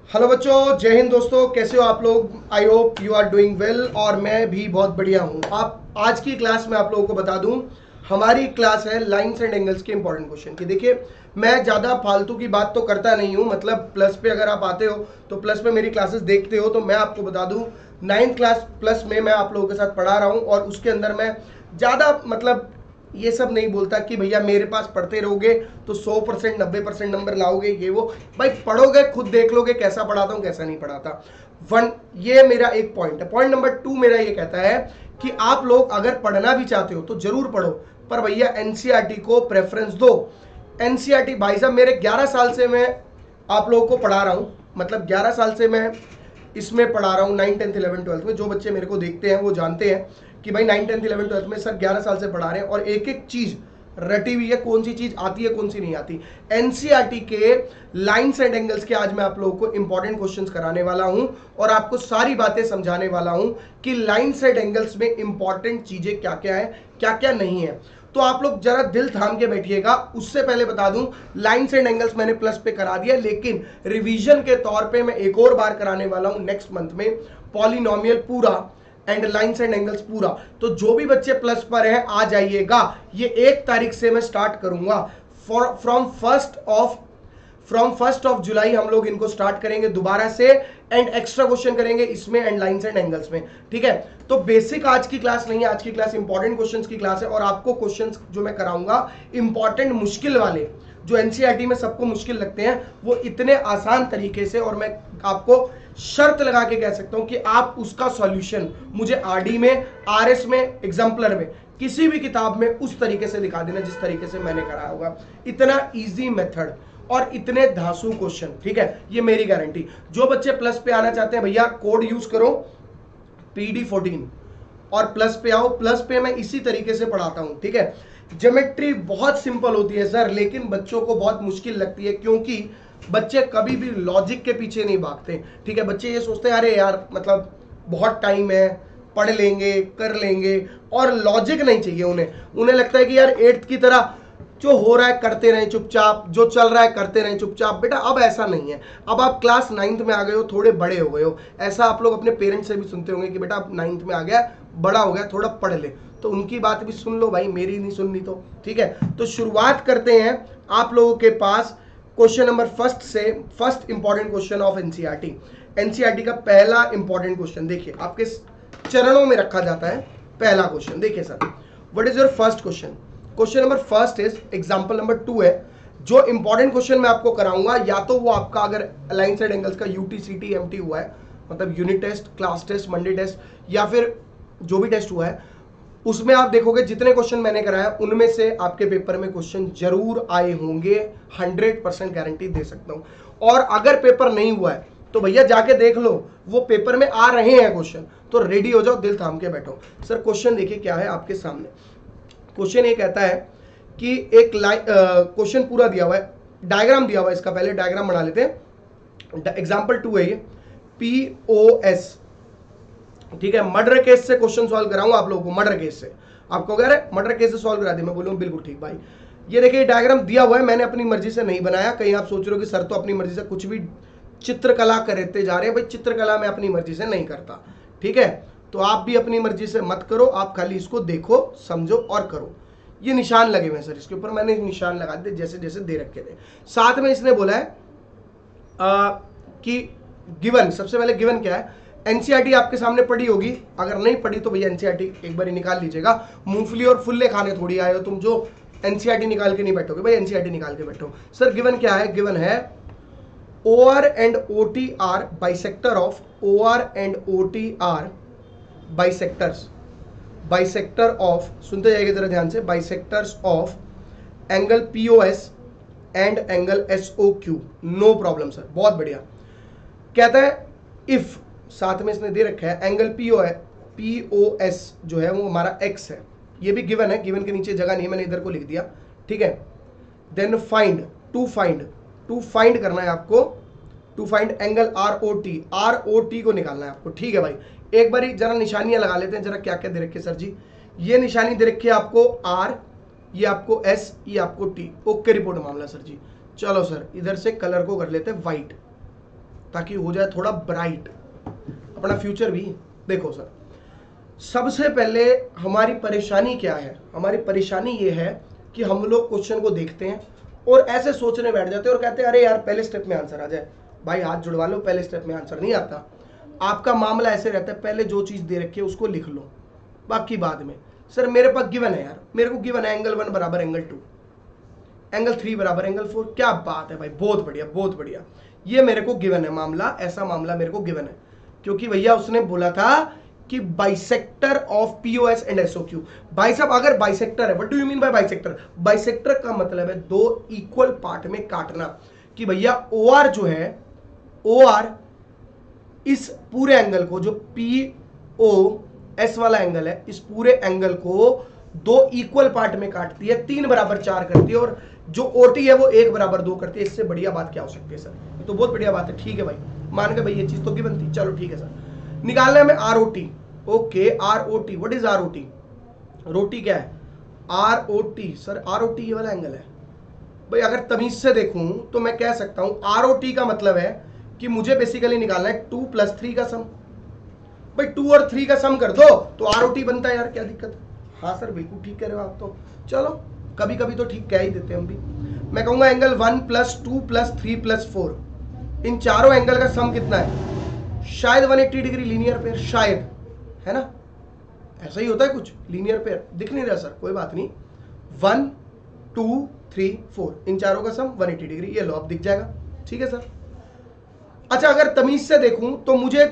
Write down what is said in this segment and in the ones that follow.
Hello बच्चों, जय हिंद दोस्तों। कैसे हो आप लोग? I hope you are doing well और मैं भी बहुत बढ़िया हूँ। आप आज की क्लास में आप लोगों को बता दूं, हमारी क्लास है लाइंस एंड एंगल्स के इंपॉर्टेंट क्वेश्चन की। देखिए, मैं ज़्यादा फालतू की बात तो करता नहीं हूँ, मतलब प्लस पे अगर आप आते हो तो प्लस पे मेरी क्लासेस देखते हो तो मैं आपको बता दूँ, 9th क्लास प्लस में मैं आप लोगों के साथ पढ़ा रहा हूँ और उसके अंदर मैं ज़्यादा मतलब ये सब नहीं बोलता कि भैया मेरे पास पढ़ते रहोगे तो 100% 90% नंबर लाओगे, ये वो। भाई पढ़ोगे, खुद देख लोगे कैसा पढ़ाता हूँ कैसा नहीं पढ़ाता। वन, ये मेरा एक पॉइंट है। पॉइंट नंबर 2 मेरा ये कहता है कि आप लोग अगर पढ़ना भी चाहते हो तो जरूर पढ़ो, पर भैया एनसीईआरटी को प्रेफरेंस दो। एनसीईआरटी भाई साहब, मेरे 11 साल से मैं आप लोगों को पढ़ा रहा हूँ, मतलब 11 साल से मैं इसमें पढ़ा रहा हूँ। 9, 10, 11, 12 में जो बच्चे मेरे को देखते हैं वो जानते हैं कि भाई 9, 10, 11, 12 में सर 11 साल से पढ़ा रहे हैं और एक एक चीज रटी हुई है, कौन सी चीज आती है कौन सी नहीं आती। एनसीईआरटी के लाइंस एंड एंगल्स के आज मैं आप लोगों को इंपॉर्टेंट क्वेश्चंस कराने वाला हूं और आपको सारी बातें समझाने वाला हूं कि लाइंस एंड एंगल्स में इंपॉर्टेंट चीजें क्या क्या है, क्या क्या नहीं है। तो आप लोग जरा दिल थाम के बैठिएगा। उससे पहले बता दूं, लाइंस एंड एंगल्स मैंने प्लस पे करा दिया, लेकिन रिवीजन के तौर पे मैं एक और बार कराने वाला हूं नेक्स्ट मंथ में, पॉलिनोमियल पूरा एंड लाइंस एंड एंगल्स पूरा। तो जो भी बच्चे प्लस पर हैं आ जाइएगा, ये 1 तारीख से मैं स्टार्ट करूंगा। फ्रॉम फर्स्ट ऑफ जुलाई हम लोग इनको स्टार्ट करेंगे दोबारा से एंड एक्स्ट्रा क्वेश्चन करेंगे इसमें एंड लाइंस एंड एंगल्स में, ठीक है। तो बेसिक आज की क्लास नहीं है, आज की क्लास इंपॉर्टेंट क्वेश्चंस की क्लास है और आपको क्वेश्चंस जो मैं कराऊंगा इंपॉर्टेंट मुश्किल वाले, जो एनसीईआरटी में सबको मुश्किल लगते हैं, वो इतने आसान तरीके से, और मैं आपको शर्त लगा के कह सकता हूं कि आप उसका सॉल्यूशन मुझे आरडी में, आरएस में, एग्जाम्पलर में, किसी भी किताब में उस तरीके से दिखा देना जिस तरीके से मैंने कराया होगा। इतना इजी मेथड और इतने धांसू क्वेश्चन, ठीक है, ये मेरी गारंटी। जो बच्चे प्लस पे आना चाहते हैं भैया कोड यूज करो PD14 और प्लस पे आओ। प्लस पे मैं इसी तरीके से पढ़ाता हूं, ठीक है। ज्योमेट्री बहुत सिंपल होती है सर, लेकिन बच्चों को बहुत मुश्किल लगती है क्योंकि बच्चे कभी भी लॉजिक के पीछे नहीं भागते, ठीक है। बच्चे ये सोचते हैं अरे यार मतलब बहुत टाइम है, पढ़ लेंगे कर लेंगे, और लॉजिक नहीं चाहिए उन्हें। उन्हें लगता है कि यार 8th की तरह जो हो रहा है करते रहें चुपचाप, जो चल रहा है करते रहें चुपचाप। बेटा अब ऐसा नहीं है, अब आप क्लास 9th में आ गए हो, थोड़े बड़े हो गए हो। ऐसा आप लोग अपने पेरेंट्स से भी सुनते होंगे कि बेटा अब 9th में आ गया, बड़ा हो गया, थोड़ा पढ़ ले। तो उनकी बात भी सुन लो भाई, मेरी नहीं सुननी तो, ठीक है। तो शुरुआत करते हैं आप लोगों के पास क्वेश्चन नंबर फर्स्ट से। First important question of NCERT. NCERT का पहला इंपॉर्टेंट क्वेश्चन देखिए, आपके चरणों में रखा जाता है। पहला क्वेश्चन देखिए sir, what is your first question? Question number first is example number 2 है। जो इंपॉर्टेंट क्वेश्चन मैं आपको कराऊंगा, या तो वो आपका अगर लाइन साइड एंगल्स का यूटीसीटी एमटी हुआ है, मतलब unit test, class test, Monday test, या फिर जो भी टेस्ट हुआ है, उसमें आप देखोगे जितने क्वेश्चन मैंने कराया उनमें से आपके पेपर में क्वेश्चन जरूर आए होंगे, 100% गारंटी दे सकता हूं। और अगर पेपर नहीं हुआ है तो भैया जाके देख लो, वो पेपर में आ रहे हैं क्वेश्चन, तो रेडी हो जाओ, दिल थाम के बैठो। सर क्वेश्चन देखिए क्या है आपके सामने। क्वेश्चन ये कहता है कि एक क्वेश्चन पूरा दिया हुआ है, डायग्राम दिया हुआ है, इसका पहले डायग्राम बना लेते हैं। एग्जाम्पल 2 है ये, POS, ठीक है। मर्डर केस से क्वेश्चन सॉल्व कराऊंगा आप लोगों को, मर्डर केस से। आपको कह रहे मर्डर केस से सॉल्व करा दिया, मैं बोलूँ बिल्कुल ठीक भाई। ये देखिए डायग्राम दिया हुआ है, मैंने अपनी मर्जी से नहीं बनाया। कहीं आप सोच रहे हो कि सर तो अपनी मर्जी से कुछ भी चित्रकला करते जा रहे हैं। भाई चित्रकला मैं अपनी मर्जी से नहीं करता, ठीक है। तो आप भी अपनी मर्जी से मत करो, आप खाली इसको देखो, समझो और करो। ये निशान लगे हुए सर इसके ऊपर, मैंने निशान लगा दिए जैसे जैसे दे रखे थे। साथ में इसने बोला है कि गिवन, सबसे पहले गिवन क्या है। एनसीईआरटी आपके सामने पढ़ी होगी, अगर नहीं पढ़ी तो भैया एनसीईआरटी एक बार निकाल लीजिएगा। मूंगफली और फुल्ले खाने थोड़ी आए हो तुम जो एनसीईआरटी निकाल के नहीं बैठोगे। भाई एनसीईआरटी निकाल के बैठो। सर गिवन क्या है? गिवन है OR and OT are bisector of OR and OT are bisector of, सुनते जाइए जरा ध्यान से, bisectors of angle POS and angle SOQ। No problem sir, बहुत बढ़िया। कहता है इफ, साथ में इसने दे रखा है एंगल POS जो है वो हमारा x है, ये भी गिवन है, गिवन के नीचे जगह नहीं है, मैंने इधर को लिख दिया, ठीक है। देन फाइंड, टू फाइंड करना है आपको, टू फाइंड एंगल ROT को निकालना है आपको, ठीक है भाई। एक बार जरा निशानियां लगा लेते हैं, जरा क्या क्या दे रखे सर जी। ये निशानी दे रखी है आपको R, ये आपको S, ये आपको T। ओके रिपोर्ट मामला सर जी। चलो सर इधर से कलर को कर लेते हैं व्हाइट, ताकि हो जाए थोड़ा ब्राइट अपना फ्यूचर भी। देखो सर, सबसे पहले हमारी परेशानी क्या है? हमारी परेशानी ये है कि हम लोग क्वेश्चन को देखते हैं और ऐसे सोचने बैठ जाते हैं और कहते हैं अरे यार पहले स्टेप में आंसर आ जाए। भाई हाथ जुड़वा लो, पहले स्टेप में आंसर नहीं आता। आपका मामला ऐसे रहता है, पहले जो चीज दे रखी है उसको लिख लो, बाकी बाद में। सर मेरे पास गिवन है यार, मेरे को गिवन है एंगल 1 बराबर एंगल 2, एंगल 3 बराबर एंगल 4। क्या बात है भाई, बहुत बढ़िया बहुत बढ़िया। ये मेरे को गिवन है मामला, ऐसा मामला मेरे को गिवन है, क्योंकि भैया उसने बोला था कि बाइसेक्टर ऑफ पीओएस एंड एसओक्यू। भाई साहब अगर बाइसेक्टर है, what do you mean by bisector? Bisector का मतलब है दो इक्वल पार्ट में काटना, कि भैया ओआर जो है, ओआर इस पूरे एंगल को, जो पीओएस वाला एंगल है, इस पूरे एंगल को दो इक्वल पार्ट में काटती है, 3 बराबर 4 करती है, और जो ओटी है वो 1 बराबर 2 करती है। इससे बढ़िया बात क्या हो सकती है सर? ये तो बहुत बढ़िया बात है। ठीक है भाई, मान के भाई ये चीज तो गिवन थी, चलो ठीक है सर। निकालना है हमें ROT. Okay, ROT, what is ROT? रोटी क्या है? आरओटी सर, आरओटी ये वाला एंगल है भाई। अगर तमीज से देखूं तो मैं कह सकता हूं आरओटी का मतलब है कि मुझे बेसिकली निकालना है 2 + 3 का सम। भाई 2 और 3 का सम कर दो तो आरओटी बनता है यार, क्या दिक्कत है? हाँ सर बिल्कुल ठीक कह रहे हो आप तो। चलो कभी कभी तो ठीक कह ही देते हैं हम भी। मैं कहूंगा एंगल 1 + 2 + 3 + 4, इन चारों एंगल का सम कितना है? शायद 180 डिग्री लीनियर पेयर, शायद, है ना? ऐसा ही होता है कुछ, लीनियर पेयर दिख नहीं रहा सर, कोई बात नहीं। 1 2 3 4, इन चारों का सम 180 डिग्री, ये लो अब दिख जाएगा। ठीक है सर। अच्छा अगर तमीज से देखूं तो मुझे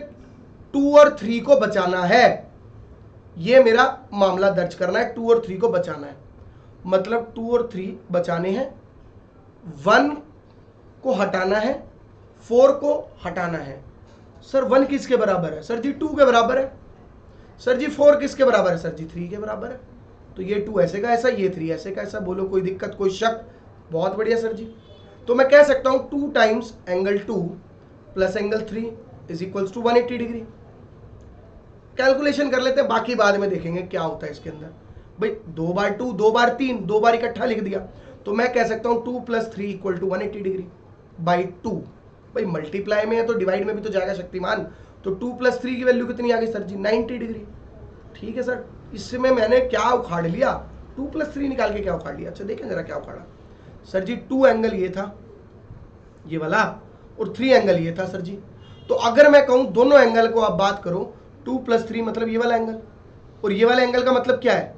2 और 3 को बचाना है, ये मेरा मामला दर्ज करना है। 2 और 3 को बचाना है, मतलब 2 और 3 बचाने हैं, 1 को हटाना है, 4 को हटाना है। सर 1 किसके बराबर है? सर जी 2 के बराबर है। सर जी 4 किसके बराबर है? सर जी 3 के बराबर है। तो ये 2 ऐसे का ऐसा, ये 3 ऐसे का ऐसा। बोलो कोई दिक्कत, कोई शक? बहुत बढ़िया सर जी। तो मैं कह सकता हूं 2 times angle 2 + angle 3 = 180 degree. Calculation कर लेते हैं, बाकी बाद में देखेंगे क्या होता है इसके अंदर। भाई 2 बार 2, 2 बार 3, 2 बार इकट्ठा लिख दिया, तो मैं कह सकता हूं 2 + 3 = 180 डिग्री बाई 2। भाई मल्टीप्लाई में है तो डिवाइड में भी तो जाएगा शक्तिमान। तो 2 + 3 की वैल्यू कितनी आ गई सर जी? 90 डिग्री। ठीक है सर, इसमें मैंने क्या उखाड़ लिया? 2 + 3 निकाल के क्या उखाड़ लिया? अच्छा देखें जरा क्या उखाड़ा। सर जी 2 एंगल ये था, ये वाला, और 3 एंगल ये था सर जी। तो अगर मैं कहूं दोनों एंगल को आप बात करो, 2 + 3 मतलब ये वाला एंगल, और ये वाला एंगल का मतलब क्या है?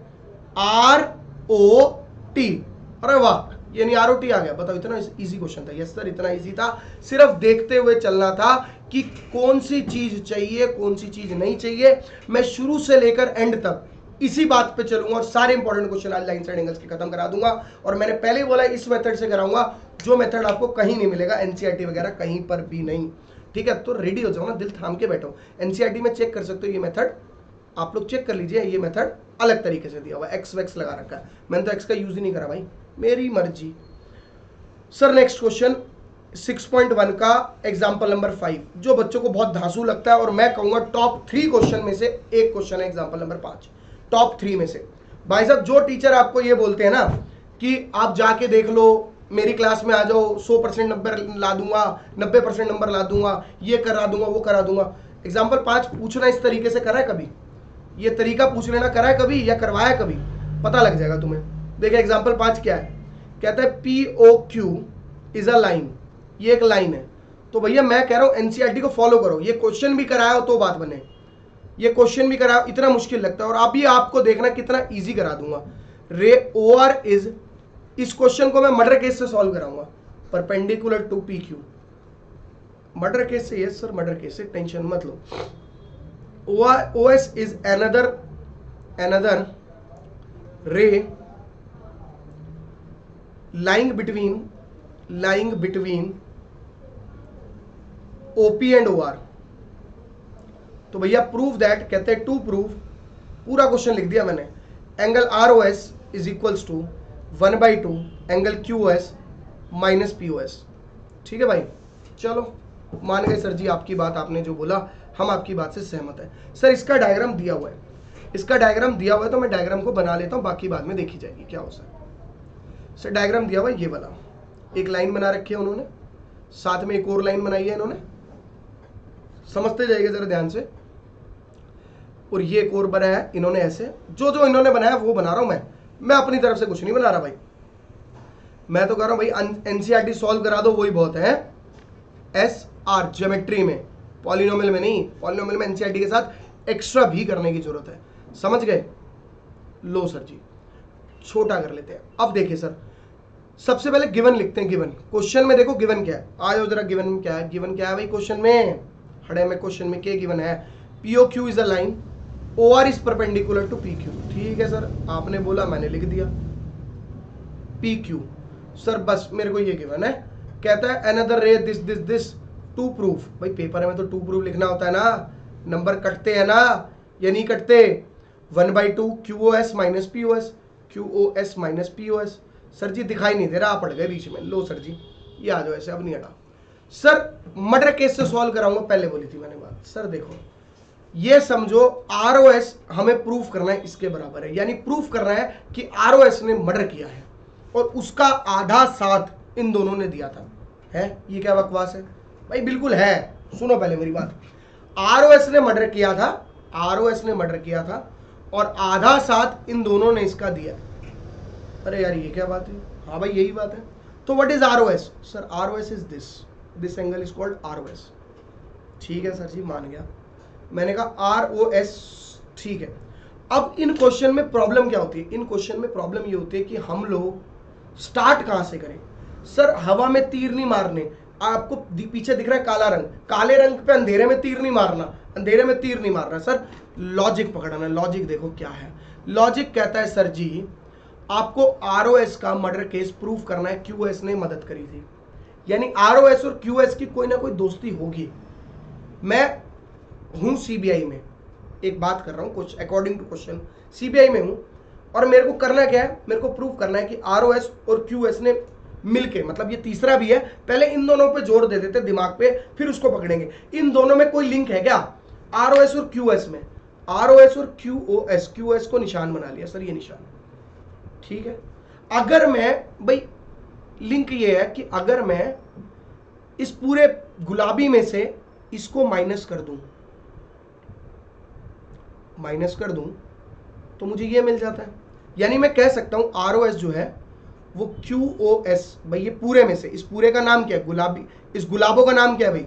ROT। अरे वाह, यानी ROT आ गया। बताओ, इतना इजी क्वेश्चन था? यस सर, इतना इजी था। सिर्फ देखते हुए चलना था कि कौन सी चीज चाहिए, कौन सी चीज नहीं चाहिए। मैं शुरू से लेकर एंड तक इसी बात पे चलूंगा और सारे इंपॉर्टेंट क्वेश्चन आज लाइन साइड एंगल्स के खत्म करा दूंगा। और मैंने पहले ही बोला इस मेथड से कराऊंगा, जो मेथड आपको कहीं नहीं मिलेगा, एनसीईआरटी वगैरह कहीं पर भी नहीं। ठीक है, तो रेडी हो जाओ ना, दिल थाम के बैठो। एनसीईआरटी में चेक कर सकते हो, ये मेथड आप लोग चेक कर लीजिए। ये मेथड अलग तरीके से दिया हुआ है, एक्स वैक्स लगा रखा है। मैंने तो एक्स का यूज ही नहीं करा भाई, मेरी मर्जी। सर नेक्स्ट क्वेश्चन 6.1 का एग्जाम्पल नंबर 5, जो बच्चों को बहुत धांसू लगता है, और मैं कहूंगा टॉप 3 क्वेश्चन में से एक क्वेश्चन है एग्जाम्पल नंबर 5, टॉप 3 में से। भाई साहब जो टीचर आपको ये बोलते हैं ना कि आप जाके देख लो, मेरी क्लास में आ जाओ, 100% नंबर ला दूंगा, 90% नंबर ला दूंगा, ये करा दूंगा, वो करा दूंगा। एग्जाम्पल 5 पूछना इस तरीके से करा है कभी? ये तरीका पूछ लेना करा है कभी, या करवाया कभी? पता लग जाएगा तुम्हें। देखिए एग्जाम्पल 5 क्या है, कहता है POQ इज अ लाइन, ये एक लाइन है। तो भैया मैं कह रहा हूं एनसीईआरटी को फॉलो करो। ये क्वेश्चन भी कराया हो तो बात बने, ये क्वेश्चन भी कराया, इतना मुश्किल लगता है, और अभी आपको देखना कितना इजी करा दूंगा। रे OR इज, इस क्वेश्चन को मैं मर्डर केस से सॉल्व कराऊंगा, perpendicular to PQ। Murder case से? यस सर मर्डर केस से, टेंशन मत लो। OS is another ray lying between OP and OR। तो भैया प्रूव दैट, कहते हैं टू प्रूव, पूरा क्वेश्चन लिख दिया मैंने। Angle ROS is equals to 1/2 angle QOS minus POS। ठीक है भाई, चलो मान गए सर जी आपकी बात, आपने जो बोला हम आपकी बात से सहमत है। सर इसका डायग्राम दिया हुआ है, इसका डायग्राम दिया हुआ है, तो मैं डायग्राम को बना लेता हूं, बाकी बाद में देखी जाएगी क्या हो सकता है। सर डायग्राम दिया हुआ है, ये वाला एक लाइन बना रखी है उन्होंने, साथ में एक और लाइन बनाई है इन्होंने, समझते जाइए जरा ध्यान से। और ये एक और बनाया है इन्होंने ऐसे, जो जो इन्होंने बनाया वो बना रहा हूं मैं अपनी तरफ से कुछ नहीं बना रहा भाई। मैं तो कह रहा हूं भाई एनसीईआरटी सॉल्व करा दो, वही बहुत है। एस आर ज्योमेट्री में, पॉलिनोमियल में नहीं। पॉलिनोमियल में एनसीईआरटी के साथ एक्स्ट्रा भी करने की जरूरत है, समझ गए। लो सर जी, छोटा कर लेते हैं। अब देखिए सर, सबसे पहले गिवन लिखते हैं। गिवन क्वेश्चन में देखो गिवन क्या है, आ जाओ जरा। गिवन क्या है? गिवन क्या है भाई क्वेश्चन में? हड़े में क्वेश्चन में क्या गिवन है? PO Q is a line, O R is perpendicular to P Q. ठीक है सर, आपने बोला मैंने लिख दिया पी क्यू। सर बस मेरे को ये गिवन है, कहता है another ray this this this to proof. भाई पेपर में तो टू प्रूफ लिखना होता है ना, नंबर कटते हैं ना, या नहीं कटते? 1/2 QoS minus POS, QoS minus POS। Sir ji दिखाई नहीं दे रहा, आप पढ़ गए बीच में। लो सर जी ये आ जाओ ऐसे, अब नहीं हटा। सर मर्डर केस से सॉल्व कराऊंगा, पहले बोली थी मैंने बात। सर देखो ये समझो ROS हमें प्रूफ करना है इसके बराबर है, यानी प्रूफ करना है कि ROS ने मर्डर किया है और उसका आधा साथ इन दोनों ने दिया था। है ये क्या बकवास है भाई? बिल्कुल है। सुनो पहले मेरी बात। ROS ने मर्डर किया था, ROS ने मर्डर किया था और आधा साथ इन दोनों ने इसका दिया। अरे यार ये क्या बात है? हाँ भाई यही बात है। तो what is ROS? Sir ROS is this angle is called ROS। ठीक है सर जी, मान गया। मैंने कहा ROS, ठीक है। अब इन क्वेश्चन में प्रॉब्लम क्या होती है? इन क्वेश्चन में प्रॉब्लम ये होती है कि हम लोग स्टार्ट कहां से करें। सर हवा में तीर नहीं मारने। आपको पीछे दिख रहा है काला रंग, काले रंग पे अंधेरे में तीर नहीं मारना, अंधेरे में तीर नहीं मारना। सर लॉजिक पकड़ना। लॉजिक देखो क्या है। लॉजिक कहता है सर जी आपको ROS का मर्डर केस प्रूफ करना है, QoS ने मदद करी थी, यानी ROS और QoS की कोई ना कोई दोस्ती होगी। मैं हूं CBI में, एक बात कर रहा हूं कुछ अकॉर्डिंग टू क्वेश्चन, CBI में हूं और मेरे को करना क्या है? मेरे को प्रूफ करना है कि ROS और QoS ने मिलके, मतलब ये तीसरा भी है, पहले इन दोनों पे जोर दे देते दिमाग पे, फिर उसको पकड़ेंगे। इन दोनों में कोई लिंक है क्या? ROS और QoS में, ROS और QoS, QoS को निशान बना लिया सर, ये निशान। ठीक है, अगर मैं भाई लिंक ये है कि अगर मैं इस पूरे गुलाबी में से इसको माइनस कर दूं तो मुझे ये मिल जाता है, यानी मैं कह सकता हूं ROS जो है वो QoS। भाई ये पूरे में से, इस पूरे का नाम क्या है? गुलाबी। इस गुलाबों का नाम क्या है भाई?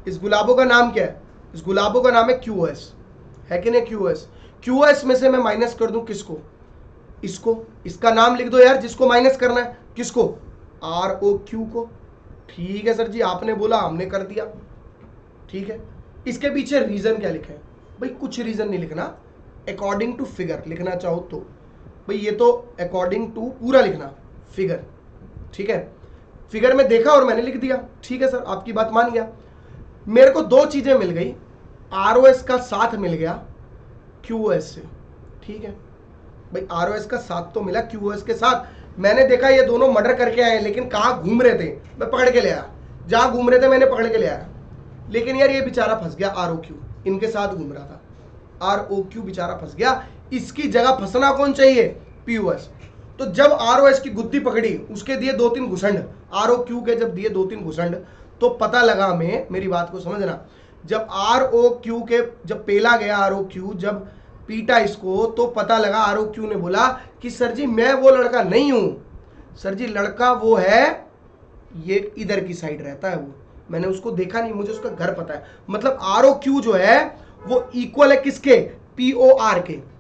इस गुलाबों का नाम क्या है? इस गुलाबों का नाम है QoS, है कि नहीं? QoS। QoS में से मैं माइनस कर दूं किसको? इसको। इसका नाम लिख दो यार जिसको माइनस करना है। किसको? ROQ को। ठीक है सर जी, आपने बोला हमने कर दिया। ठीक है, इसके पीछे रीजन क्या लिखा है? भाई कुछ रीजन नहीं लिखना, अकॉर्डिंग टू फिगर लिखना चाहो तो। भाई ये तो अकॉर्डिंग टू पूरा लिखना, फिगर। ठीक है, फिगर में देखा और मैंने लिख दिया। ठीक है सर, आपकी बात मान गया। मेरे को दो चीजें मिल गई, ROS का साथ मिल गया QoS से। ठीक है भाई, ROS का साथ तो मिला QoS के साथ। मैंने देखा ये दोनों मर्डर करके आए, लेकिन कहां घूम रहे थे? मैं पकड़ के ले आया, जहां घूम रहे थे मैंने पकड़ के ले आया। लेकिन यार ये बेचारा फंस गया, ROQ इनके साथ घूम रहा था, ROQ बेचारा फंस गया। इसकी जगह फंसना कौन चाहिए? POS। तो जब ROS की गुद्दी पकड़ी, उसके दिए 2-3 घुसंड, ROQ के जब दिए 2-3 घुसंड, तो पता लगा हमें, मेरी बात को समझना, जब ROQ के जब पेला गया, ROQ जब पीटा इसको, तो पता लगा ROQ ने बोला कि सर जी मैं वो लड़का नहीं हूं, सर जी लड़का वो है, ये इधर की साइड रहता है वो, मैंने उसको देखा नहीं, मुझे उसका घर पता है। मतलब ROQ जो है वो इक्वल है किसके? POR के।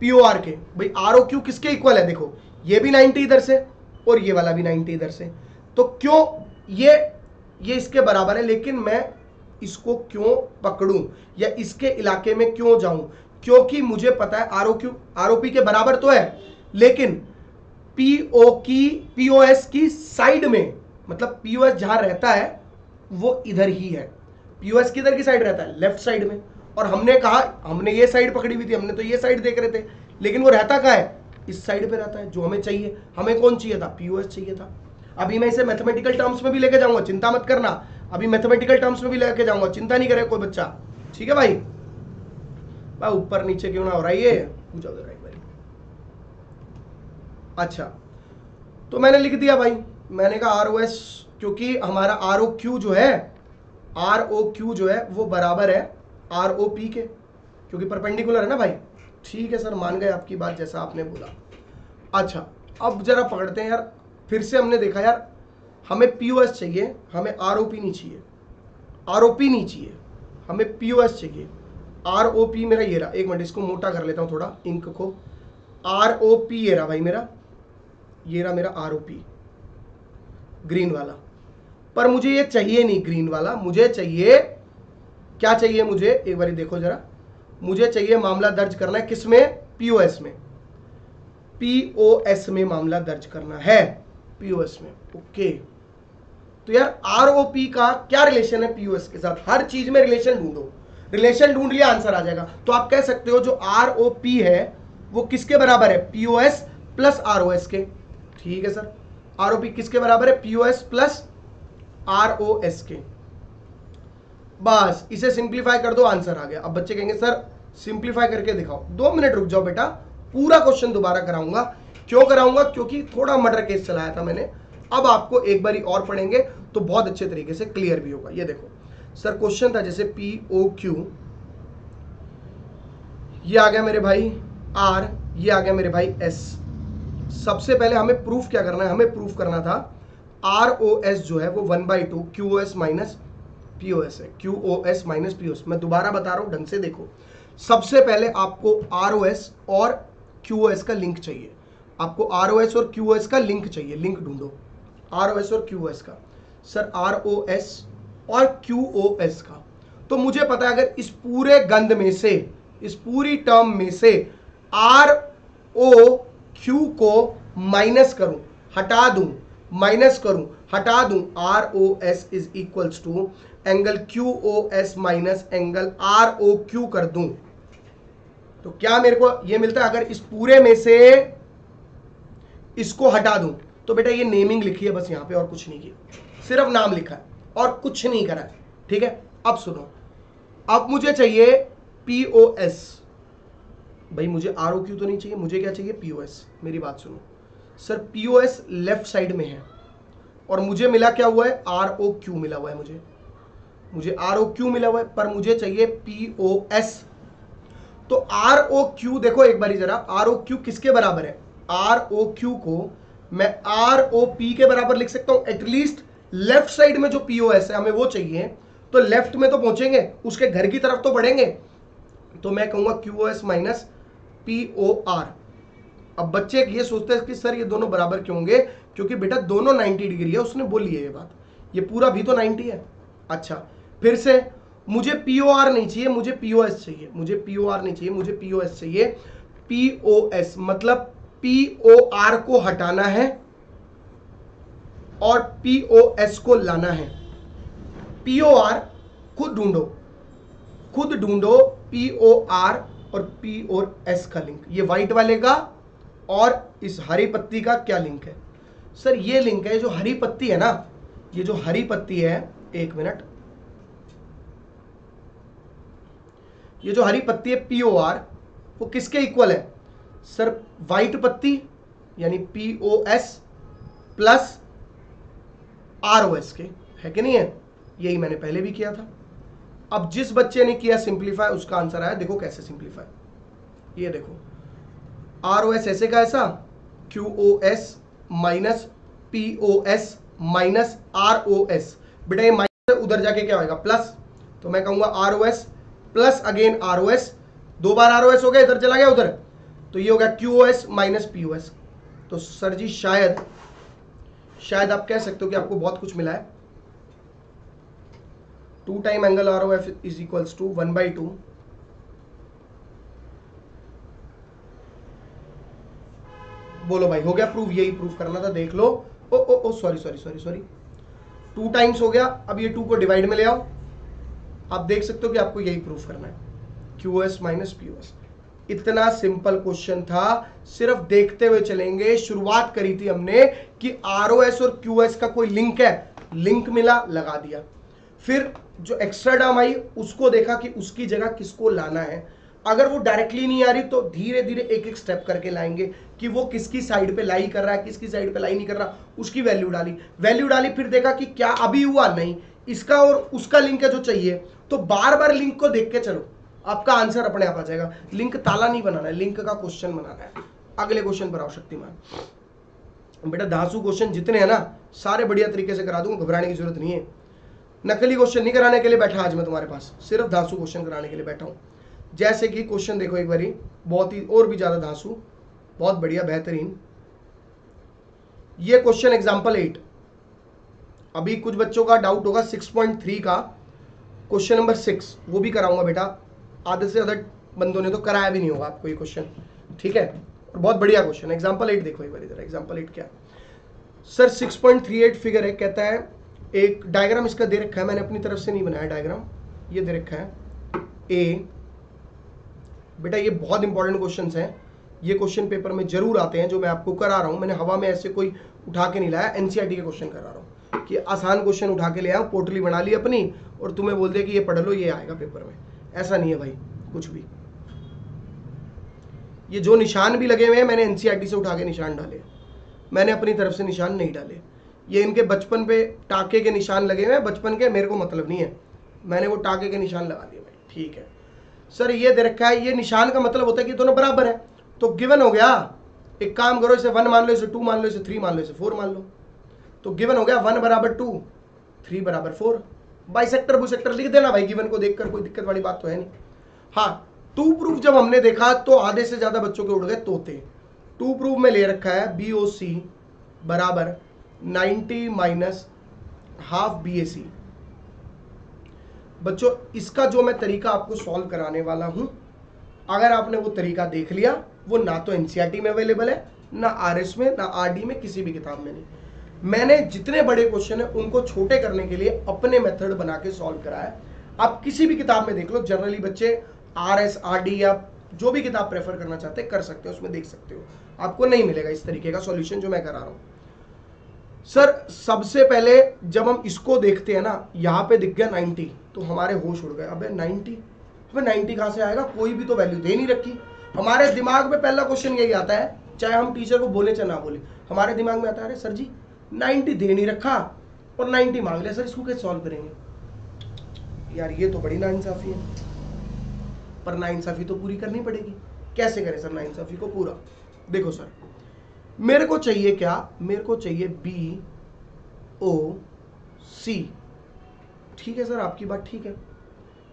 POR के। भाई ROQ किसके इक्वल है? देखो ये भी 90 इधर से और ये वाला भी 90 इधर से, तो क्यों ये इसके बराबर है, लेकिन मैं इसको क्यों पकड़ूं या इसके इलाके में क्यों जाऊं? क्योंकि मुझे पता है ROP के बराबर तो है, लेकिन POS की साइड में, मतलब POS जहां रहता है वो इधर ही है। POS किधर की साइड रहता है? लेफ्ट साइड में। और हमने कहा, हमने ये साइड पकड़ी हुई थी, हमने तो ये साइड देख रहे थे, लेकिन वो रहता कहाँ है? इस साइड पे रहता है, जो हमें चाहिए। हमें कौन चाहिए था? POS चाहिए था। अभी मैं इसे मैथमेटिकल टर्म्स में भी लेके जाऊंगा, चिंता मत करना। अभी मैथमेटिकल टर्म्स में भी लेके जाऊंगा, चिंता नहीं करे कोई बच्चा। ठीक है भाई? भाई ऊपर नीचे क्यों ना हो रहा है ये? पूछो जरा एक बार। अच्छा, तो मैंने लिख दिया भाई, मैंने कहा ROS, क्योंकि हमारा ROQ जो है, आर ओ क्यू जो है वो बराबर है आर ओ पी के, क्योंकि परपेंडिकुलर है ना भाई। ठीक है सर, मान गए आपकी बात जैसा आपने बोला। अच्छा अब जरा पकड़ते हैं यार, फिर से हमने देखा यार हमें पीओएस चाहिए, हमें आरओपी नहीं चाहिए, आरओपी नहीं चाहिए, हमें पीओएस चाहिए। आरओपी मेरा ये रहा, एक मिनट इसको मोटा कर लेता हूं थोड़ा इंक को। आरओपी ये रहा भाई मेरा, ये रहा मेरा आरओपी ग्रीन वाला। पर मुझे ये चाहिए नहीं ग्रीन वाला, मुझे चाहिए, क्या चाहिए मुझे, एक बार देखो जरा, मुझे चाहिए मामला दर्ज करना है किसमें, पीओएस में, पीओएस में मामला दर्ज करना है, पीओएस में। ओके, तो यार आरओपी का क्या रिलेशन है पीओएस के साथ, हर चीज में रिलेशन ढूंढो, रिलेशन ढूंढ लिया आंसर आ जाएगा। तो आप कह सकते हो जो आरओपी है वो किसके बराबर है, पीओएस प्लस आरओएस के। ठीक है सर, आरओपी किसके बराबर है, पीओएस प्लस आरओएस के। बस इसे सिंप्लीफाई कर दो, आंसर आ गया। अब बच्चे कहेंगे सर सिंप्लीफाई करके दिखाओ, 2 मिनट रुक जाओ बेटा, पूरा क्वेश्चन दोबारा कराऊंगा। क्यों कराऊंगा, क्योंकि थोड़ा मर्डर केस चलाया था मैंने, अब आपको एक बारी और पढ़ेंगे तो बहुत अच्छे तरीके से क्लियर भी होगा। ये देखो सर, क्वेश्चन था जैसे पी ओ क्यू, ये आ गया मेरे भाई आर, ये आ गया मेरे भाई एस। सबसे पहले हमें प्रूफ क्या करना है, हमें प्रूफ करना था आर ओ एस जो है वो 1/2 Q O S minus POS है, Q O S minus POS. मैं दोबारा बता रहा हूं ढंग से देखो, सबसे पहले आपको आरओएस और क्यूओएस का लिंक चाहिए, आपको आरओएस और क्यूओएस का लिंक चाहिए, लिंक ढूंढो आरओएस और क्यूओएस का। सर आरओएस और क्यूओएस का, तो मुझे पता है अगर इस पूरे गंध में से, इस पूरी टर्म में से आर ओ क्यू को माइनस करूं, हटा दूं, माइनस करूं, हटा दूं, R O S is equals to angle Q O S minus angle R O Q कर दूं, तो क्या मेरे को ये मिलता है, अगर इस पूरे में से इसको हटा दूं तो बेटा ये नेमिंग लिखी है बस यहां पे, और कुछ नहीं किया, सिर्फ नाम लिखा है और कुछ नहीं करा है। ठीक है, अब सुनो, अब मुझे चाहिए पीओएस, भाई मुझे आरओ क्यू तो नहीं चाहिए, मुझे क्या चाहिए, पीओएस। मेरी बात सुनो सर, पीओएस लेफ्ट साइड में है और मुझे मिला क्या हुआ है, आरओ क्यू मिला हुआ है, मुझे आरओ क्यू मिला हुआ है, पर मुझे चाहिए पीओएस। तो आरओ क्यू देखो एक बारी जरा, आरओ क्यू किसके बराबर है, आरओ क्यू को मैं आरओ पी के बराबर लिख सकता हूं, एटलीस्ट लेफ्ट साइड में जो पीओएस है हमें वो चाहिए, तो लेफ्ट में तो पहुंचेंगे, उसके घर की तरफ तो बढ़ेंगे, तो मैं कहूंगा क्यूओएस माइनस पीओआर। अब बच्चे ये सोचते हैं कि सर ये दोनों बराबर क्यों होंगे, क्योंकि बेटा दोनों 90 डिग्री है, उसने बोली है ये बात, ये पूरा भी तो 90 है। अच्छा फिर से, मुझे पीओआर नहीं चाहिए, मुझे पीओएस चाहिए, मुझे पीओआर नहीं चाहिए, मुझे पीओएस चाहिए। पीओएस मतलब पीओआर को हटाना है और पीओएस को लाना है। पीओआर खुद ढूंढो, खुद ढूंढो पीओआर और पीओएस का लिंक, ये व्हाइट वाले का और इस हरी पत्ती का क्या लिंक है। सर ये लिंक है, जो हरी पत्ती है ना, ये जो हरी पत्ती है, एक मिनट, ये जो हरी पत्ती है पीओआर, वो किसके इक्वल है सर, व्हाइट पत्ती यानी पीओएस प्लस आरओएस के, है कि नहीं है, यही मैंने पहले भी किया था। अब जिस बच्चे ने किया सिंप्लीफाई उसका आंसर आया, देखो कैसे सिंप्लीफाई, ये देखो आरओएस ऐसे का ऐसा, QoS minus POS minus ROS, बेटा ये माइनस उधर जाके क्या होगा, प्लस, तो मैं कहूंगा आरओएस प्लस अगेन आरओएस, 2 बार आरओएस हो गया, इधर चला गया उधर, तो ये हो गया क्यूओएस माइनस पीओएस। तो सर जी शायद आप कह सकते हो कि आपको बहुत कुछ मिला है। 2 time angle ROF is equals to 1/2 बोलो भाई, हो गया प्रूफ, यही प्रूफ करना था, देख लो। ओ ओ ओ सॉरी 2 टाइम्स हो गया, अब ये 2 को डिवाइड में ले आओ, आप देख सकते हो कि आपको यही प्रूफ करना है, क्यूएस माइनस पीओएस। इतना सिंपल क्वेश्चन था, सिर्फ देखते हुए चलेंगे। शुरुआत करी थी हमने कि आरओएस और क्यूएस का कोई लिंक है, लिंक मिला, लगा दिया। फिर जो एक्स्ट्रा टर्म आई उसको देखा कि उसकी जगह किसको लाना है, अगर वो डायरेक्टली नहीं आ रही तो धीरे धीरे एक एक स्टेप करके लाएंगे कि वो किसकी साइड पे लाई कर रहा है, किसकी साइड पे लाई नहीं कर रहा, उसकी वैल्यू डाली, फिर देखा कि क्या अभी हुआ, नहीं, इसका और उसका लिंक है जो चाहिए, तो बार बार लिंक को देख के चलो, आपका आंसर अपने आप आ जाएगा। लिंक ताला नहीं बनाना है, लिंक का क्वेश्चन बनाना है। अगले क्वेश्चन पर आओ शक्तिमान। बेटा धांसू क्वेश्चन जितने हैं ना सारे बढ़िया तरीके से करा दूंगा, घबराने की जरूरत नहीं है। नकली क्वेश्चन नहीं कराने के लिए बैठा आज मैं तुम्हारे पास, सिर्फ धांसू क्वेश्चन कराने के लिए बैठा हूं। जैसे कि क्वेश्चन देखो एक बारी, बहुत ही और भी ज्यादा धांसू, बहुत बढ़िया बेहतरीन। ये क्वेश्चन एग्जांपल 8, अभी कुछ बच्चों का डाउट होगा 6.3 का क्वेश्चन नंबर 6, वो भी कराऊंगा बेटा। आधे से ज्यादा बंदों ने तो कराया भी नहीं होगा आपको ये क्वेश्चन, ठीक है। और बहुत बढ़िया क्वेश्चन, एग्जांपल 8 देखो एक बार इधर। एग्जांपल 8 क्या सर? 6.38 फिगर है, कहता है एक डायग्राम इसका दे रखा है, मैंने अपनी तरफ से नहीं बनाया डायग्राम, ये दे रखा है ए। बेटा ये बहुत इंपॉर्टेंट क्वेश्चंस हैं, ये क्वेश्चन पेपर में जरूर आते हैं जो मैं आपको करा रहा हूं। मैंने हवा में ऐसे कोई उठा के नहीं लाया, एनसीईआरटी के क्वेश्चन करा रहा हूं कि आसान क्वेश्चन उठा के ले आऊं, पोटली बना ली अपनी और तुम्हें बोल दिया कि ये पढ़ लो, ये आएगा पेपर में। ऐसा नहीं है भाई कुछ भी। ये जो निशान भी लगे हुए हैं मैंने एनसीईआरटी से उठा के निशान डाले, मैंने अपनी तरफ से निशान नहीं डाले। ये इनके बचपन पे टाके के निशान लगे हुए हैं, बचपन के, मेरे को मतलब नहीं है, मैंने वो टाके के निशान लगा दिए भाई, ठीक है। सर ये दे रखा है, ये निशान का मतलब होता है कि दोनों बराबर है, तो गिवन हो गया। एक काम करो, इसे 1 मान लो, इसे 2 मान लो, इसे 3 मान लो, इसे 4 मान लो, तो गिवन हो गया 1 बराबर 2, 3 बराबर 4। बाइसेक्टर बुसेक्टर लिख देना भाई, गिवन को देखकर, कोई दिक्कत वाली बात तो है नहीं। हाँ, टू प्रूफ जब हमने देखा तो आधे से ज्यादा बच्चों के उड़ गए तोते। टू प्रूफ में ले रखा है BOC बराबर 90 माइनस हाफ BAC। बच्चों इसका जो मैं तरीका आपको सॉल्व कराने वाला हूं, अगर आपने वो तरीका देख लिया, वो ना तो एनसीईआरटी में अवेलेबल है, ना RS में, ना RD में, किसी भी किताब में नहीं। मैंने जितने बड़े क्वेश्चन है उनको छोटे करने के लिए अपने मेथड बना के सॉल्व कराया है। आप किसी भी किताब में देख लो, जनरली बच्चे RS RD या जो भी किताब प्रेफर करना चाहते हैं कर सकते हो, उसमें देख सकते हो, आपको नहीं मिलेगा इस तरीके का सॉल्यूशन जो मैं करा रहा हूं। सर सबसे पहले जब हम इसको देखते हैं ना, यहां पे दिख गया 90, तो हमारे होश उड़ गए। अबे 90, अबे 90 कहां से आएगा, कोई भी तो वैल्यू दे नहीं रखी। हमारे दिमाग में पहला क्वेश्चन यही आता है, चाहे हम टीचर को बोले चाहे ना बोले, हमारे दिमाग में आता है अरे सर जी 90 दे नहीं रखा और 90 मांग लिया, सर इसको कैसे सॉल्व करेंगे? यार ये तो बड़ी नाइंसाफी है, पर नाइंसाफी तो पूरी करनी पड़ेगी। कैसे करें सर नाइंसाफी को पूरा? देखो सर, मेरे को चाहिए क्या, मेरे को चाहिए BOC, ठीक है सर, आपकी बात ठीक है।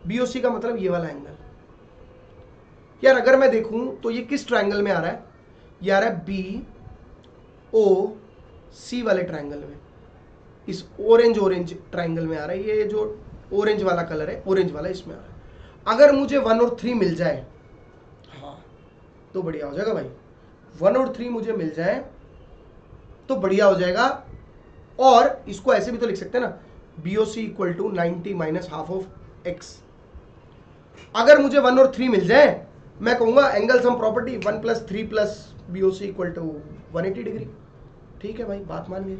BOC का मतलब ये वाला एंगल। यार अगर मैं देखूं तो ये किस ट्रायंगल में आ रहा है? ये आ रहा है BOC वाले ट्रायंगल में, इस ऑरेंज ट्रायंगल में आ रहा है। ये जो ऑरेंज वाला कलर है, ऑरेंज वाला, इसमें आ रहा है। अगर मुझे 1 और 3 मिल जाए, हाँ तो बढ़िया हो जाएगा भाई। 1 और 3 मुझे मिल जाए तो बढ़िया हो जाएगा। और इसको ऐसे भी तो लिख सकते हैं ना, BOC equal to 90 minus half of x। अगर मुझे 1 और 3 मिल जाए, मैं कहूंगा angle sum property 1 + 3 + BOC equal to 180 degree. ठीक है भाई, बात मान ली।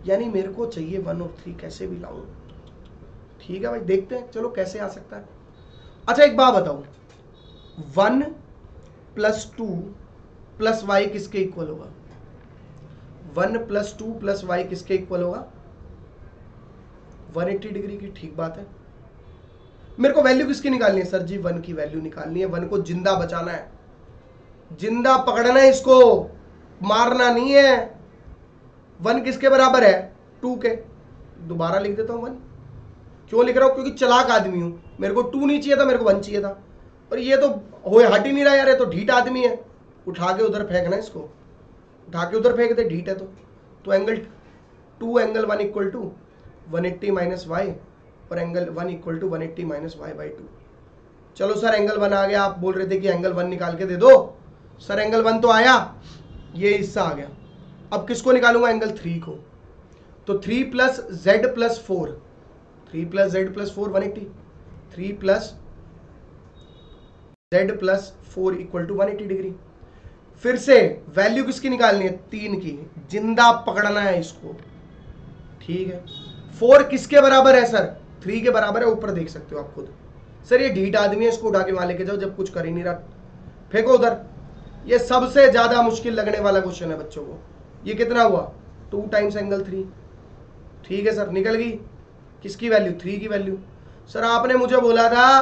यानी मेरे को चाहिए 1 और 3 कैसे भी लाऊं। ठीक है भाई, देखते हैं चलो कैसे आ सकता है। अच्छा एक बात बताओ, 1 + 2 + y किसके इक्वल होगा? 1 + 2 + y किसके इक्वल होगा? 180 डिग्री की। ठीक बात है। मेरे को वैल्यू किसकी निकालनी है? सर जी 1 की वैल्यू निकालनी है। 1 को जिंदा बचाना है, जिंदा पकड़ना है, इसको मारना नहीं है। 1 किसके बराबर है? 2 के। दोबारा लिख देता हूं 1। क्यों लिख रहा हूं? क्योंकि चालाक आदमी हूं। मेरे को 2 नहीं चाहिए था, मेरे को 1 चाहिए था। और ये तो होए हट ही नहीं रहा यार, ये तो ढीठ आदमी है। उठा के उधर फेंकना, इसको उठा के उधर फेंक दे, ढीठ है तो angle 2 angle 1 equal to 180 minus y और angle 1 equal to 180 minus y/2। चलो सर एंगल 1 आ गया। आप बोल रहे थे कि एंगल 1 निकाल के दे दो। सर एंगल 1 तो आया, ये हिस्सा आ गया। अब किसको निकालूंगा? एंगल 3 को। तो 3 + z + 4, 3 + z + 4 180, 3 + z + 4 equal to 180 degree. फिर से वैल्यू किसकी निकालनी है? 3 की। जिंदा पकड़ना है इसको। ठीक है। 4 किसके बराबर है सर? 3 के बराबर है। ऊपर देख सकते हो आप खुद। सर ये ढीठ आदमी है, इसको उठा के वहां लेके जाओ, जब कुछ कर ही नहीं रहा। फेंको उधर। ये सबसे ज्यादा मुश्किल लगने वाला क्वेश्चन है बच्चों को। ये कितना हुआ? 2 टाइम्स एंगल 3। ठीक है सर, निकल गई। किसकी वैल्यू? 3 की वैल्यू। सर आपने मुझे बोला था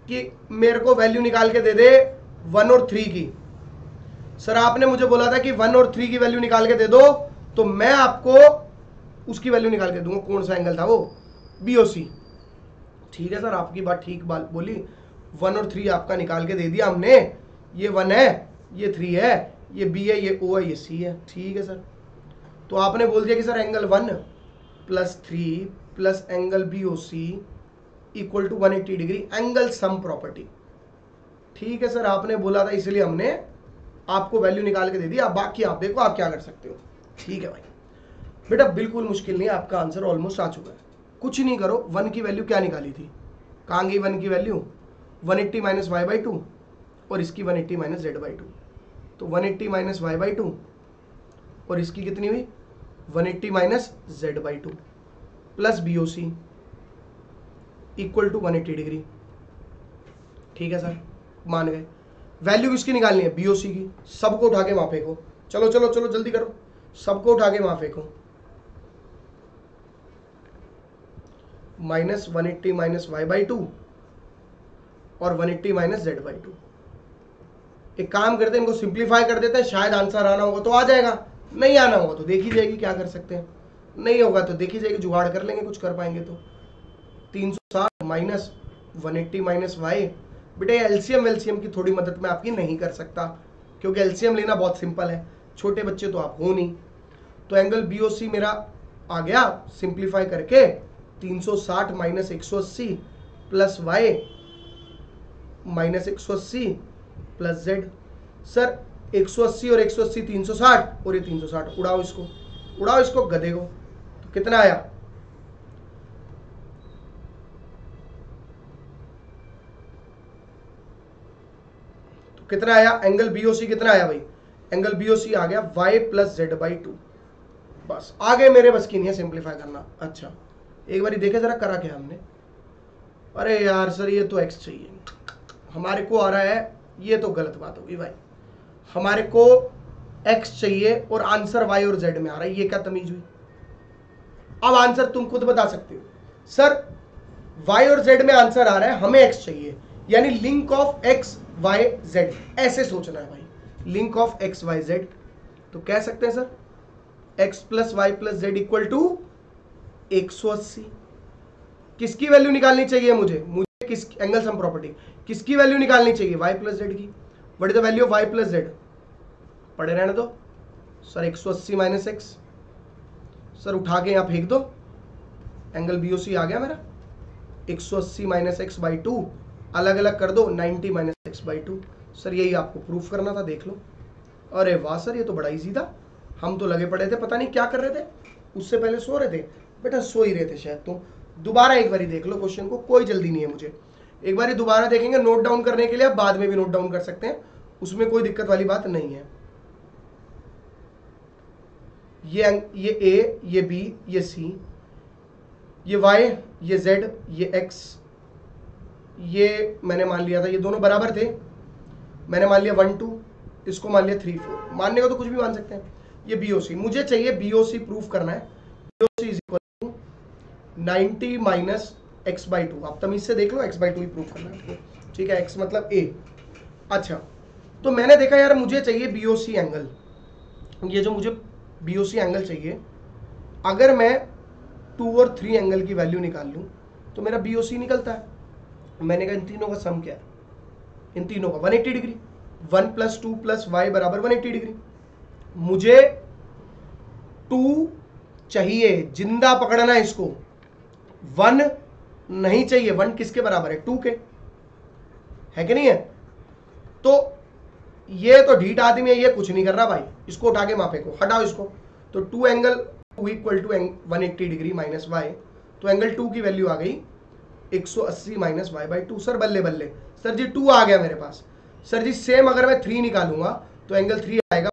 कि मेरे को वैल्यू निकाल के दे दे 1 और 3 की। सर आपने मुझे बोला था कि 1 और 3 की वैल्यू निकाल के दे दो, तो मैं आपको उसकी वैल्यू निकाल के दूंगा। कौन सा एंगल था वो? BOC। ठीक है सर, आपकी बात ठीक बात बोली। 1 और 3 आपका निकाल के दे दिया हमने। ये 1 है, ये 3 है, ये B है, ये O है, ये C है। ठीक है सर, तो आपने बोल दिया कि sir angle 1 plus 3 plus angle BOC equal to 180 degree, angle sum property. ठीक है सर, आपने बोला था इसलिए हमने आपको वैल्यू निकाल के दे दी। अब बाकी आप देखो आप क्या कर सकते हो। ठीक है भाई बेटा, बिल्कुल मुश्किल नहीं है, आपका आंसर ऑलमोस्ट आ चुका है। कुछ नहीं करो, 1 की वैल्यू क्या निकाली थी? कहाँ गई 1 की वैल्यू? 180 माइनस वाई बाई 2 और इसकी 180 माइनस जेड बाई 2। तो 180 माइनस वाई बाई 2 और इसकी कितनी हुई? 180 minus z by 2 plus BOC equal to 180 degree. ठीक है सर, मान गए। वैल्यू किसकी निकालनी है? BOC की। सबको उठा के वहां फेंको। चलो चलो चलो जल्दी करो, सबको उठा के वहां फेंको। माइनस 180 माइनस वाई बाई 2 और 180 माइनस जेड बाई 2। एक काम करते हैं, इनको सिंप्लीफाई कर देते हैं, शायद आंसर आना होगा तो आ जाएगा, नहीं आना होगा तो देखी जाएगी क्या कर सकते हैं। नहीं होगा तो देखी जाएगी, जुगाड़ कर लेंगे, कुछ कर पाएंगे तो। 360 माइनस 180 माइनस वाई। बेटे एलसीएम की थोड़ी मदद में आपकी नहीं कर सकता, क्योंकि एलसीएम लेना बहुत सिंपल है, छोटे बच्चे तो आप हो नहीं। तो एंगल BOC मेरा आ गया सिंप्लीफाई करके 360 minus 180 plus y minus 180 plus z. Sir 180 और 180 360 और ये 360, उड़ाओ इसको, उड़ाओ इसको गधे को। तो कितना आया? तो कितना आया? एंगल BOC कितना आया भाई? एंगल BOC आ गया y प्लस जेड बाई 2। बस आगे मेरे बस की नहीं है सिंप्लीफाई करना। अच्छा एक बार देखे जरा करा क्या हमने। अरे यार सर ये तो x चाहिए, हमारे को आ रहा है, ये तो गलत बात होगी भाई। हमारे को x चाहिए और आंसर y और z में आ रहा है, ये क्या तमीज हुई? अब आंसर तुम खुद बता सकते हो। सर y और z में आंसर आ रहा है, हमें x चाहिए, यानी link of x y z, ऐसे सोचना है भाई, link of x y z। तो कह सकते हैं sir x plus y plus z equal to 180। किसकी वैल्यू निकालनी चाहिए मुझे? मुझे किस एंगल सम प्रॉपर्टी, किसकी वैल्यू निकालनी चाहिए? y प्लस जेड की। What is the value of y plus Z? पढ़े रहने दो सर। 180 माइनस एक्स, सर उठा के यहां फेंक दो, एंगल BOC आ गया मेरा। 180 माइनस एक्स बाई 2 अलग अलग कर दो, 90 माइनस एक्स बाई 2। सर यही आपको प्रूफ करना था, देख लो। अरे वाह सर, ये तो बड़ा इजी था। हम तो लगे पड़े थे, पता नहीं क्या कर रहे थे, उससे पहले सो रहे थे। बेटा सो ही रहे थे शायद तुम। दोबारा एक बार देख लो क्वेश्चन को, कोई जल्दी नहीं है मुझे। एक बार दोबारा देखेंगे, नोट डाउन करने के लिए आप बाद में भी नोट डाउन कर सकते हैं, उसमें कोई दिक्कत वाली बात नहीं है। ये A, ये B, ये C, ये Y, ये Z, ये X, ये मैंने मान लिया था ये दोनों बराबर थे, मैंने मान लिया 1 2, इसको मान लिया 3 4। मानने को तो कुछ भी मान सकते हैं। ये BOC मुझे चाहिए, BOC प्रूफ करना है। BOC is equal to 90 minus x by 2। आप तमीज से देख लो, x बाई 2 ही प्रूफ करना है। ठीक है, x मतलब A। अच्छा तो मैंने देखा यार मुझे चाहिए BOC एंगल, ये जो मुझे BOC एंगल चाहिए, अगर मैं 2 और 3 एंगल की वैल्यू निकाल लूं तो मेरा BOC निकलता है। मैंने कहा इन तीनों का सम क्या है? इन तीनों का 180 डिग्री। 1 प्लस 2 प्लस वाई बराबर 180 डिग्री। मुझे 2 चाहिए, जिंदा पकड़ना है इसको। 1 नहीं चाहिए, 1 किसके बराबर है? 2 के, है कि नहीं है? तो ये तो ढीठ आदमी है, ये कुछ नहीं कर रहा भाई, इसको उठा के वहां फेंको, हटाओ इसको। तो 2 angle 2 equal to 180 degree minus y. तो एंगल 2 की वैल्यू आ गई 180 माइनस वाई बाई 2। सर बल्ले बल्ले, सर जी 2 आ गया मेरे पास। सर जी सेम अगर मैं 3 निकालूंगा तो एंगल 3 आएगा,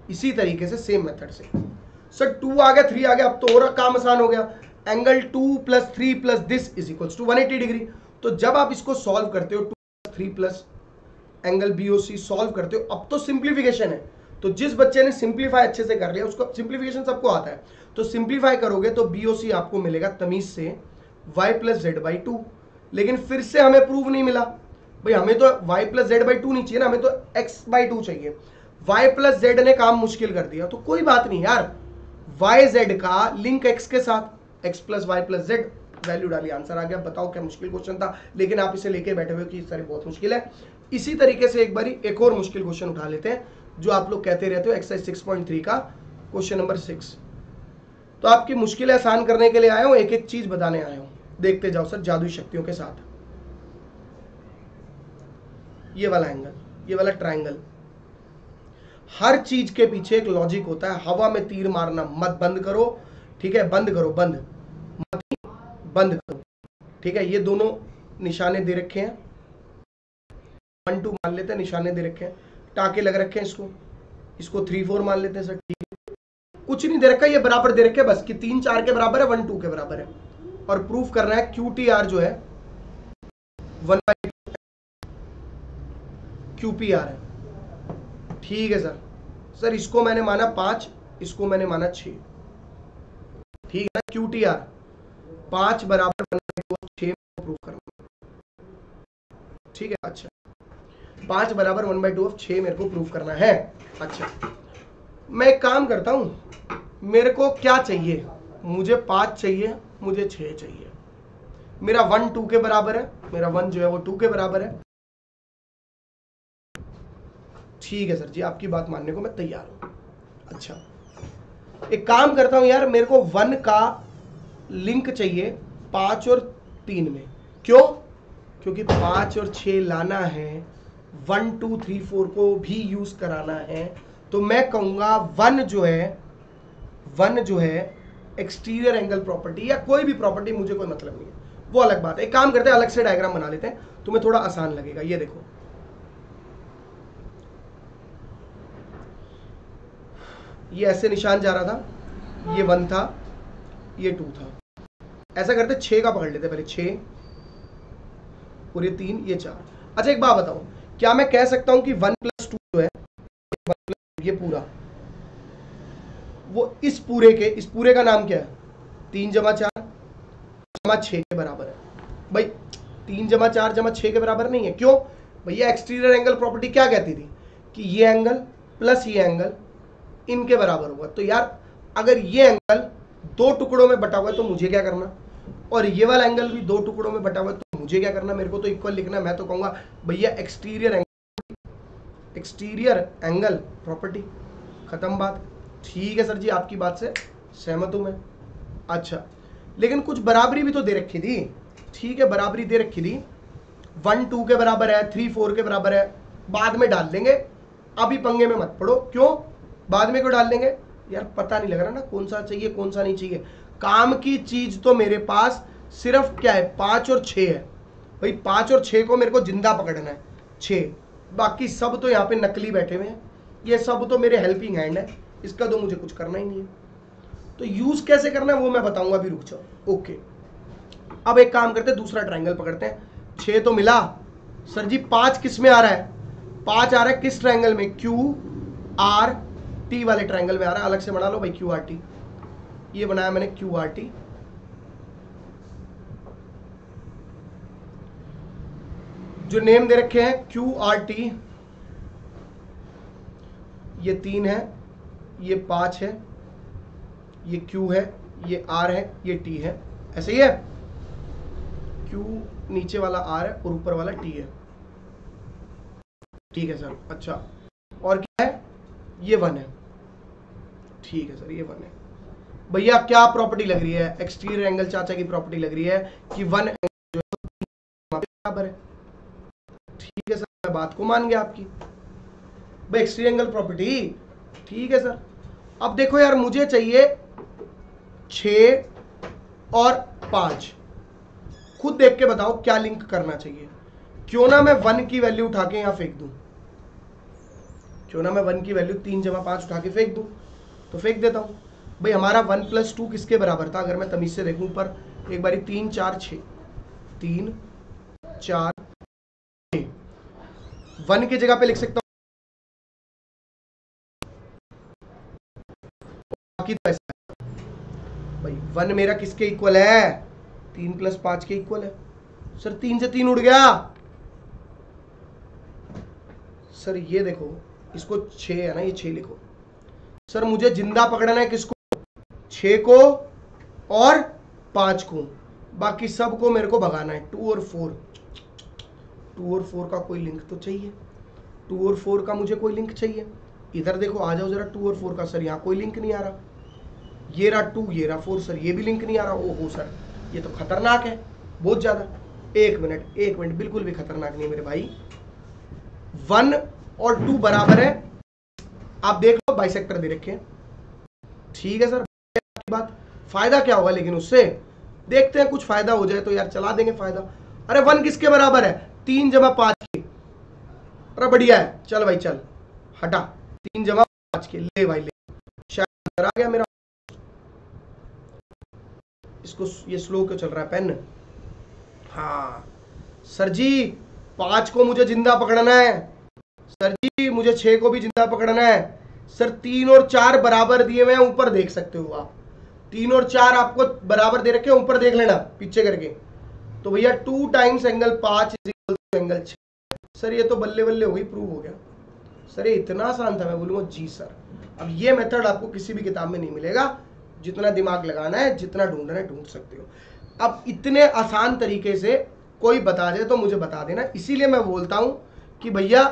इसी तरीके से सेम मेथड से। सर 2 आ गया, 3 आ गया, अब तो और काम आसान हो गया। Angle 2 plus 3 plus this is equal to 180 degree. तो जब आप इसको सॉल्व करते हो, 2 3 प्लस एंगल BOC सॉल्व करते हो, अब तो सिंप्लीफिकेशन है, तो जिस बच्चे ने सिंप्लीफाई अच्छे से कर लिया, उसको सिंप्लीफिकेशन सबको आता है, तो सिंप्लीफाई करोगे तो BOC आपको मिलेगा तमीज से y plus Z by two. लेकिन फिर से हमें प्रूव नहीं मिला भाई, हमें तो y plus Z by two नहीं चाहिए ना, हमें तो x बाई टू चाहिए। y प्लस जेड ने काम मुश्किल कर दिया, तो कोई बात नहीं यार, y z का लिंक x के साथ, x plus y plus z, value डाली, आंसर आ गया। बताओ क्या मुश्किल क्वेश्चन था, लेकिन आप इसे लेके बैठे हुए कि सर बहुत मुश्किल है। इसी तरीके से एक बारी एक और मुश्किल क्वेश्चन उठा लेते हैं, जो आप लोग कहते रहते हो एक्सरसाइज 6.3 का क्वेश्चन नंबर 6। तो आपकी मुश्किल आसान करने के लिए आया हूं, एक एक चीज बताने आया हूं, देखते जाओ सर जादुई शक्तियों के साथ। ये वाला एंगल, ये वाला ट्रायंगल, हर चीज के पीछे एक लॉजिक होता है। हवा में तीर मारना मत, बंद करो, ठीक है, बंद करो, बंद मत, बंद करो, ठीक है। ये दोनों निशाने दे रखे हैं, 1 2 मान लेते हैं, निशाने दे रखे हैं, टाके लग रखे हैं, इसको 3 4 मान लेते हैं सर, ठीक है। कुछ नहीं दे रखा, ये बराबर दे रखे बस कि 3 4 के बराबर है, 1 2 के बराबर है, और प्रूफ करना है QTR जो है 1/2 QPR है, ठीक है सर इसको मैंने माना 5, इसको मैंने माना 6, ठीक है ना। QTR 5 बराबर 1/2 6 प्रूफ करना, ठीक है। अच्छा 5 बराबर 1/2 6 मेरे को प्रूफ करना है। अच्छा मैं एक काम करता हूं, मेरे को क्या चाहिए, मुझे 5 चाहिए, मुझे 6 चाहिए, मेरा 1 2 के बराबर है, मेरा 1 जो है वो 2 के बराबर है, ठीक है सर जी, आपकी बात मानने को मैं तैयार हूं। अच्छा एक काम करता हूं यार, मेरे को 1 का लिंक चाहिए 5 और 3 में, क्यों? क्योंकि 5 और 6 लाना है, 1 2 3 4 को भी यूज कराना है, तो मैं कहूंगा 1 जो है एक्सटीरियर एंगल प्रॉपर्टी या कोई भी प्रॉपर्टी, मुझे कोई मतलब नहीं है, वो अलग बात है। एक काम करते हैं, अलग से डायग्राम बना लेते हैं, तुम्हें थोड़ा आसान लगेगा। ये देखो, ये ऐसे निशान जा रहा था, ये 1 था, ये 2 था, ऐसा करते 6 का पकड़ लेते पहले, 6 और ये 3, ये 4। अच्छा एक बात बताओ, क्या मैं कह सकता हूं कि 1 + 2 जो है, ये पूरा, वो इस पूरे का नाम क्या है? 3 + 4 = 6 के बराबर है। भाई 3 + 4 = 6 के बराबर नहीं है, क्यों भैया? एक्सटीरियर एंगल प्रॉपर्टी क्या कहती थी कि ये एंगल प्लस ये एंगल इनके बराबर होगा। तो यार अगर ये एंगल 2 टुकड़ों में बटा हुआ है तो मुझे क्या करना, और ये वाला एंगल भी 2 टुकड़ों में बटा हुआ है तो मुझे क्या करना? मेरे को तो इक्वल लिखना है। मैं तो कहूंगा भैया एक्सटीरियर एंगल प्रॉपर्टी, खत्म बात। ठीक है सर जी, आपकी बात से सहमत हूं मैं। अच्छा लेकिन कुछ बराबरी भी तो दे रखी थी, ठीक है, बराबरी दे रखी थी, 1 2 के बराबर है, 3 4 के बराबर है, बाद में डाल देंगे, अभी पंगे में मत पड़ो। क्यों बाद में क्यों डाल देंगे यार? पता नहीं लग रहा ना कौन सा चाहिए कौन सा नहीं चाहिए। काम की चीज तो मेरे पास सिर्फ क्या है, 5 और 6 है। भाई 5 और 6 को मेरे को जिंदा पकड़ना है, 6, बाकी सब तो यहाँ पे नकली बैठे हुए हैं, ये सब तो मेरे हेल्पिंग हैंड है, इसका तो मुझे कुछ करना ही नहीं है। तो यूज कैसे करना है वो मैं बताऊंगा, अभी रुक जाओ। ओके अब एक काम करते हैं, दूसरा ट्रायंगल पकड़ते हैं। 6 तो मिला सर जी, 5 किस में आ रहा है? 5 आ रहा है किस ट्रायंगल में? QRT वाले ट्रायंगल में आ रहा है। अलग से बना लो भाई QRT, ये बनाया मैंने QRT। जो नेम दे रखे हैं QRT, ये 3 है, ये 5 है, ये Q है, ये R है, ये T है, ऐसे ही है। Q नीचे वाला R है और ऊपर वाला T है, ठीक है सर। अच्छा और क्या है? ये 1 है, ठीक है सर, ये 1 है। भैया क्या प्रॉपर्टी लग रही है? एक्सटीरियर एंगल चाचा की प्रॉपर्टी लग रही है कि 1 एंगल जो है बराबर है। ठीक है सर, मैं बात को मान गया आपकी, भाई एक्सटीरियर एंगल प्रॉपर्टी, ठीक है सर। अब देखो यार, मुझे चाहिए 6 और 5, खुद देख के बताओ क्या लिंक करना चाहिए। क्यों ना मैं 1 की वैल्यू उठा के यहां फेंक दूं, क्यों ना मैं 1 की वैल्यू 3 + 5 उठा के फेंक दूं, तो फेंक देता हूं। भाई हमारा 1 + 2 किसके बराबर था? अगर मैं तमीज से देखूं ऊपर एक बारी, 3 4 6, 3 4 6, 1 की जगह पे लिख सकता 1 मेरा किसके इक्वल है? 3 + 5 के इक्वल है। सर 3 से 3 उड़ गया। सर ये देखो, इसको 6 है ना, ये 6 लिखो। सर मुझे जिंदा पकड़ना है किसको? 6 को और 5 को, बाकी सबको मेरे को भगाना है। 2 और 4, 2 और 4 का कोई लिंक तो चाहिए। 2 और 4 का मुझे कोई लिंक चाहिए। इधर देखो, आ जाओ जरा 2 और 4 का। सर यहाँ कोई लिंक नहीं आ रहा। ये रहा 2, ये रहा 4। सर ये भी लिंक नहीं आ रहा। ओहो सर, ये तो खतरनाक है बहुत ज्यादा। एक मिनट, बिल्कुल भी खतरनाक नहीं है मेरे भाई। 1 और 2 बराबर है। आप देख लो, बाइसेक्टर दे रखे हैं। ठीक है सर, बात फायदा क्या होगा लेकिन उससे? देखते हैं, कुछ फायदा हो जाए तो यार चला देंगे फायदा। अरे 1 किसके बराबर है? 3 + 5 के। अरे बढ़िया है, चल भाई चल, हटा। 3 + 5 के, ले भाई ले। शायद आ गया मेरा। इसको ये स्लो क्यों चल रहा है पेन? हाँ सर जी, 5 को मुझे जिंदा पकड़ना है। सर जी मुझे 6 को भी जिंदा पकड़ना है। सर 3 और 4 बराबर दिए हुए हैं, ऊपर देख सकते हो आप। 3 और 4 आपको बराबर दे रखे हैं, ऊपर देख लेना पीछे करके। तो भैया 2 टाइम्स एंगल 5 = एंगल 6। सर ये तो बल्ले बल्ले हो गई, प्रूव हो गया। सर ये इतना आसान था, मैं बोलूंगा जी सर। अब ये मेथड आपको किसी भी किताब में नहीं मिलेगा। जितना दिमाग लगाना है, जितना ढूंढना है ढूंढ सकते हो। अब इतने आसान तरीके से कोई बता दे तो मुझे बता देना। इसीलिए मैं बोलता हूं कि भैया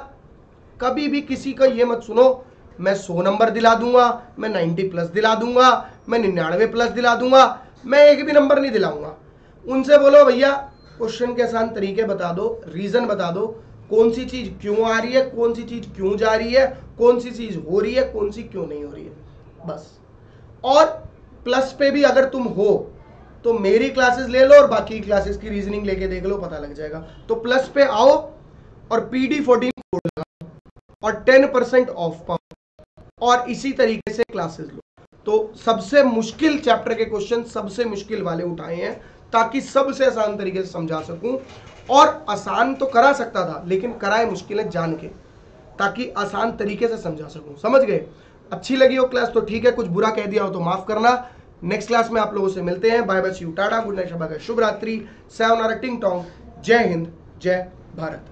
कभी भी किसी का ये मत सुनो, मैं 100 नंबर दिला दूंगा, मैं 90+ दिला दूंगा, मैं 99+ दिला दूंगा, मैं एक भी नंबर नहीं दिलाऊंगा। उनसे बोलो भैया क्वेश्चन के आसान तरीके बता दो, रीजन बता दो, कौन सी चीज क्यों आ रही है, कौन सी चीज क्यों जा रही है, कौन सी चीज हो रही है, कौन सी क्यों नहीं हो रही है, बस। और प्लस पे भी अगर तुम हो तो मेरी क्लासेस ले लो और बाकी क्लासेस की रीजनिंग लेके देख लो, पता लग जाएगा। तो प्लस पे आओ और PD14 कोड लगाओ और 10% ऑफ पाओ, और इसी तरीके से क्लासेस लो। तो सबसे मुश्किल चैप्टर के क्वेश्चन सबसे मुश्किल वाले उठाए हैं, ताकि सबसे आसान तरीके से समझा सकूं। और आसान तो करा सकता था, लेकिन कराए मुश्किल है जान के, ताकि आसान तरीके से समझा सकूं। समझ गए? अच्छी लगी हो क्लास तो ठीक है, कुछ बुरा कह दिया हो तो माफ करना। नेक्स्ट क्लास में आप लोगों से मिलते हैं। Bye bye, see you, tata, good night, शुभ रात्रि, sayonara, टिंग टोंग, जय हिंद, जय भारत।